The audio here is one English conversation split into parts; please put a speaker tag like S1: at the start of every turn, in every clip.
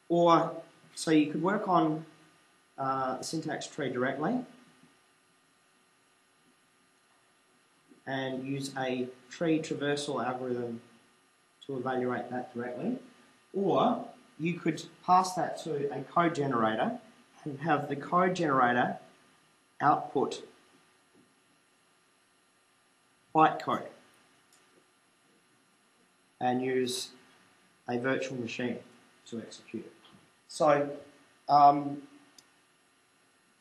S1: Or, so you could work on the syntax tree directly and use a tree traversal algorithm to evaluate that directly. Or you could pass that to a code generator and have the code generator output bytecode and use a virtual machine to execute it. So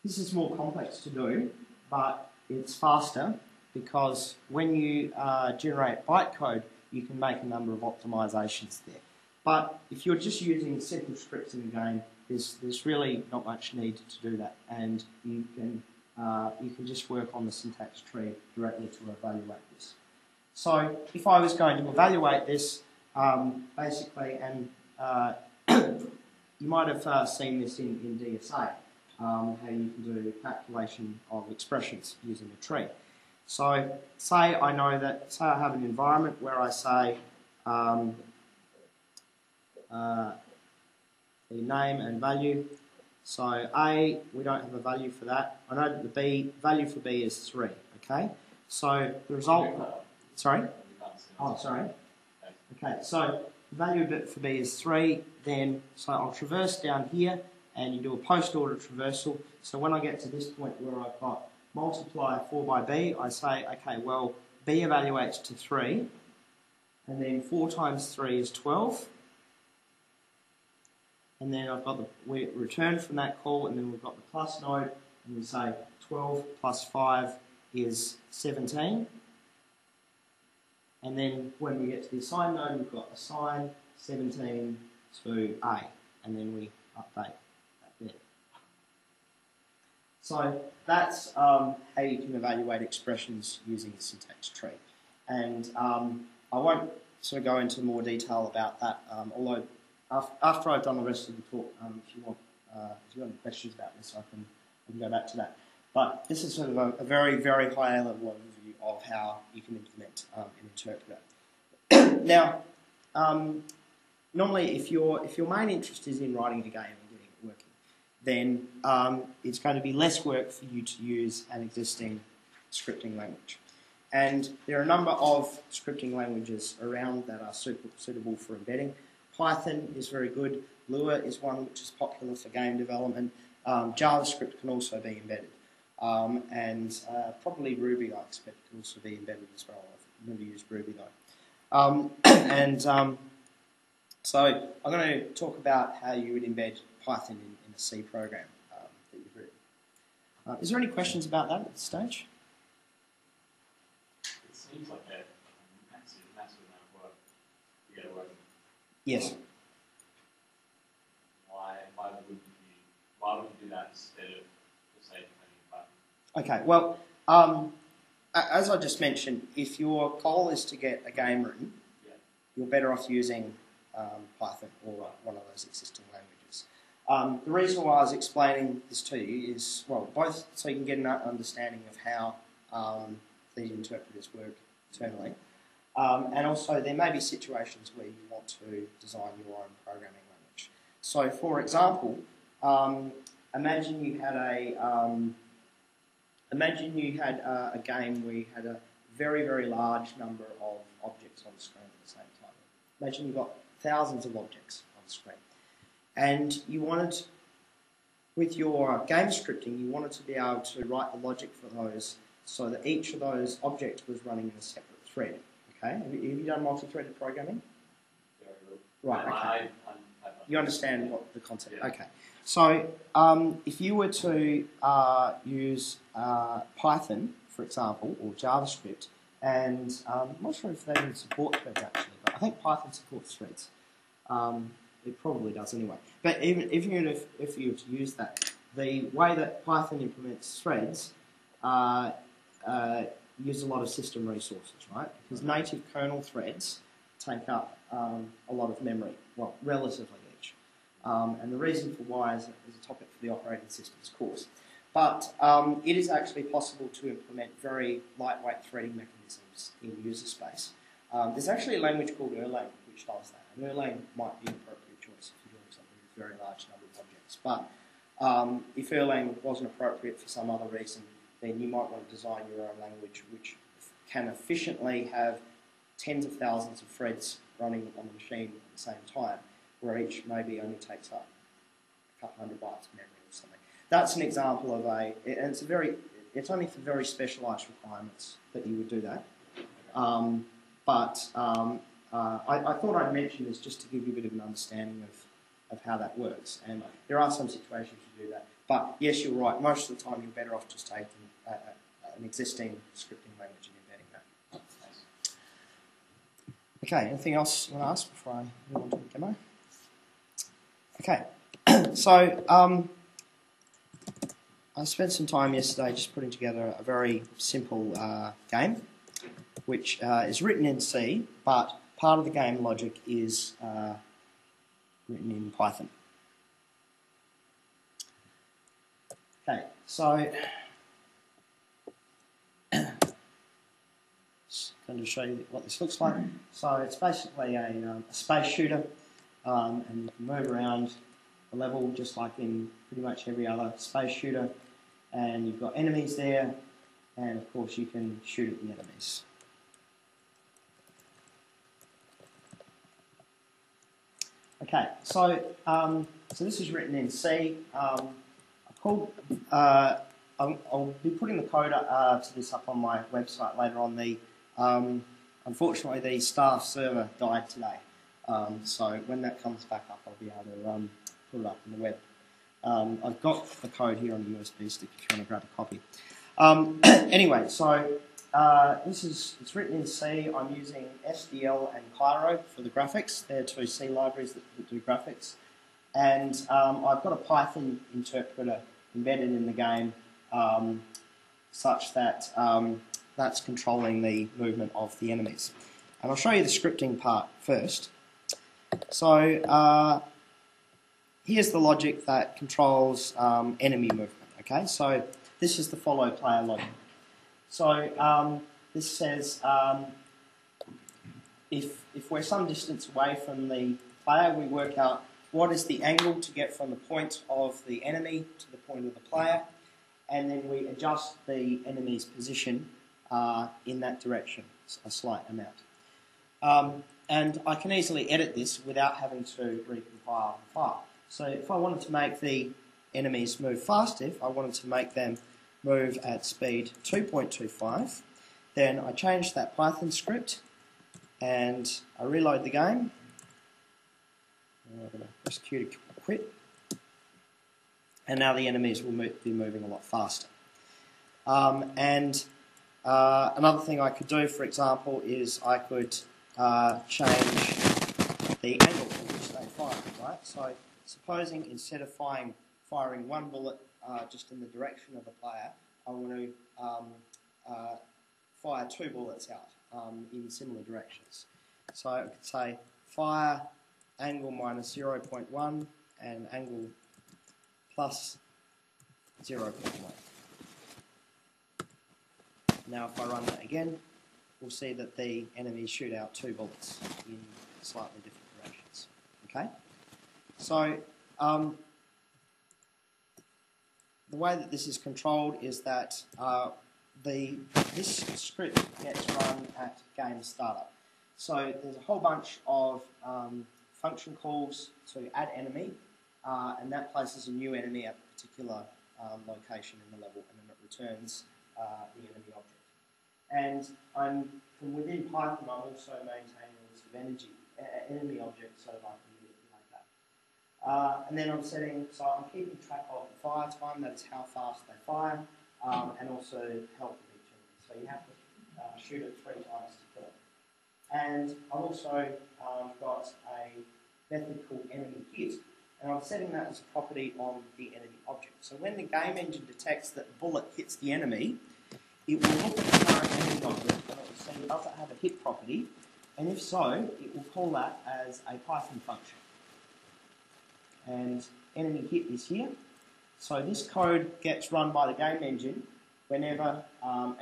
S1: this is more complex to do, but it's faster because when you generate bytecode, you can make a number of optimizations there. But if you're just using simple scripts in a game, there's really not much need to do that, and you can just work on the syntax tree directly to evaluate this. So if I was going to evaluate this, basically, and you might have seen this in DSA, how you can do calculation of expressions using a tree. So say I know that, say I have an environment where I say the name and value. So A, we don't have a value for that. I know that the value for B is 3, okay? So the result, sorry? Oh, sorry. Okay, so the value for B is 3, then, so I'll traverse down here and you do a post-order traversal. So when I get to this point where I've got multiply 4 by B, I say, okay, well, B evaluates to 3, and then 4 times 3 is 12. And then I've got we return from that call, and then we've got the plus node, and we say 12 plus 5 is 17. And then when we get to the assign node, we've got assign 17 to A, and then we update that there. So that's how you can evaluate expressions using the syntax tree. And I won't sort of go into more detail about that, although after I've done the rest of the talk, if you want any questions about this, I can go back to that. But this is sort of a very, very high level overview of how you can implement and interpret it. Now, normally if your main interest is in writing a game and getting it working, then it's going to be less work for you to use an existing scripting language. And there are a number of scripting languages around that are suitable for embedding. Python is very good. Lua is one which is popular for game development. JavaScript can also be embedded. And probably Ruby, I expect, can also be embedded as well. I've never used Ruby though. So I'm going to talk about how you would embed Python in a C program that you've written. Is there any questions about that at this stage?
S2: It seems like a massive amount of work to get it working.
S1: Yes.
S2: Why would you do that instead of, say, implementing Python?
S1: Okay, well, as I just mentioned, if your goal is to get a game written, you're better off using Python or one of those existing languages. The reason why I was explaining this to you is, well, both so you can get an understanding of how these interpreters work internally, and also there may be situations where you want to design your own programming language. So, for example, imagine you had a game where you had a very, very large number of objects on the screen at the same time. Imagine you've got thousands of objects on the screen. And you wanted, with your game scripting, you wanted to be able to write the logic for those so that each of those objects was running in a separate thread. Okay? Have you done multi-threaded programming? Right, okay. You understand what the concept is? Yeah. Okay. So, if you were to use Python, for example, or JavaScript, and I'm not sure if they even support threads actually, but I think Python supports threads. It probably does anyway. But even if you were to use that, the way that Python implements threads use a lot of system resources, right? Because native kernel threads take up a lot of memory, well, relatively each. And the reason for why is a topic for the operating system's course. But it is actually possible to implement very lightweight threading mechanisms in user space. There's actually a language called Erlang which does that. And Erlang might be an appropriate choice if you're doing something a very large number of objects. But if Erlang wasn't appropriate for some other reason, then you might want to design your own language which can efficiently have tens of thousands of threads running on the machine at the same time, where each maybe only takes up a couple hundred bytes of memory or something. That's an example of and it's only for very specialised requirements that you would do that. I thought I'd mention this just to give you a bit of an understanding of how that works. And there are some situations you do that. But yes, you're right. Most of the time, you're better off just taking an existing scripting language and embedding that. Okay, anything else you want to ask before I move on to the demo? Okay, so I spent some time yesterday just putting together a very simple game, which is written in C, but part of the game logic is written in Python. Okay, so just going to show you what this looks like. So it's basically a space shooter, and you can move around the level just like in pretty much every other space shooter. And you've got enemies there, and of course you can shoot at the enemies. Okay, so this is written in C. I'll be putting the code to this up on my website later on. Unfortunately, the staff server died today, so when that comes back up, I'll be able to put it up on the web. I've got the code here on the USB stick if you want to grab a copy. Anyway, so it's written in C. I'm using SDL and Cairo for the graphics. They're two C libraries that do graphics. And I've got a Python interpreter embedded in the game such that that's controlling the movement of the enemies. And I'll show you the scripting part first. So here's the logic that controls enemy movement. Okay, so this is the follow player logic. So this says if we're some distance away from the player, we work out what is the angle to get from the point of the enemy to the point of the player, and then we adjust the enemy's position in that direction, a slight amount. And I can easily edit this without having to recompile the file. So if I wanted to make the enemies move faster, if I wanted to make them move at speed 2.25, then I change that Python script and I reload the game. I'm going to press Q to quit. And now the enemies will be moving a lot faster. Another thing I could do, for example, is I could change the angle at which they fire, right? So supposing instead of firing one bullet just in the direction of the player, I want to fire two bullets out in similar directions. So I could say fire angle minus 0.1 and angle plus 0.1. Now if I run that again, we'll see that the enemies shoot out two bullets in slightly different directions. Okay? So the way that this is controlled is that this script gets run at game startup. So there's a whole bunch of function calls to add enemy, and that places a new enemy at a particular location in the level, and then it returns the enemy object. And from within Python, I'm also maintaining a list of enemy objects so that I can do it like that. And then I'm keeping track of the fire time, that is how fast they fire, and also health of each enemy. So you have to shoot it 3 times to kill it. And I've also got a method called enemy hit, and I'm setting that as a property on the enemy object. So when the game engine detects that the bullet hits the enemy, it will look at the current enemy object and it will see does it have a hit property, and if so, it will call that as a Python function. And enemy hit is here. So this code gets run by the game engine whenever an